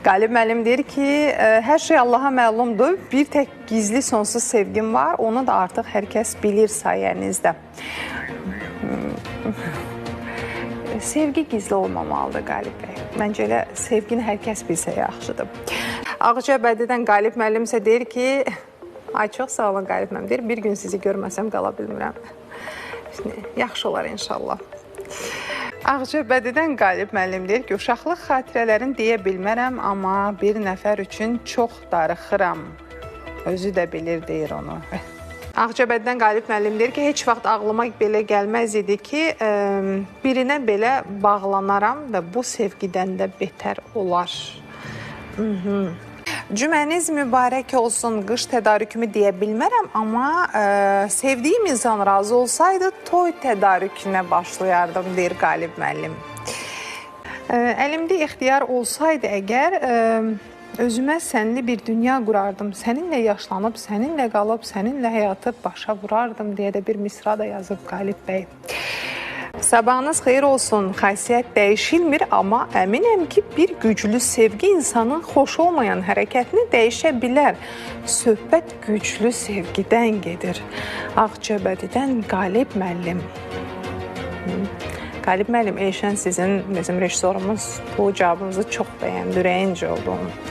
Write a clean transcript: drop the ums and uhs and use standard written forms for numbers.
Qalib müəllim deyir ki, hər şey Allaha məlumdur. Bir tək gizli sonsuz sevgim var. Onu da artıq hər kəs bilir sayənizdə. Sevgi gizli olmamalıdır Qalib bəy. Məncə elə sevgini hər kəs bilsə yaxşıdır. Ağcabədidən Qalib müəllim isə deyir ki, ay çox sağ olun Qalib müəllim deyir, bir gün sizi görməsəm qala bilmirəm. Yaxşı olar inşallah. Ağcabədidən Qalib müəllim deyir ki, uşaqlıq xatirələrini deyə bilmərəm, amma bir nəfər üçün çox darıxıram. Özü də bilir deyir onu. Ağcabədidən Qalib müəllim deyir ki, heç vaxt ağlıma belə gəlməz idi ki, birinə belə bağlanaram və bu sevgidən də betər olar. Cüməniz mübarək olsun, qış tədarükümü deyə bilmərəm, amma sevdiyim insan razı olsaydı, toy tədarükünə başlayardım, deyir Qalib müəllim. Əlimdə ixtiyar olsaydı əgər, özümə sənli bir dünya qurardım, səninlə yaşlanıb, səninlə qalıb, səninlə həyatı başa vurardım, deyə də bir misra da yazıb Qalib bəy. Sabahınız xeyir olsun, xasiyyət dəyişilmir, amma əminəm ki, bir güclü sevgi insanın xoş olmayan hərəkətini dəyişə bilər. Söhbət güclü sevgidən gedir. Ağcabədidən Qalib müəllim. Qalib müəllim, Elşən sizin, bizim rejissorumuz bu cavabınızı çox bəyəndi, ürəyincə oldu.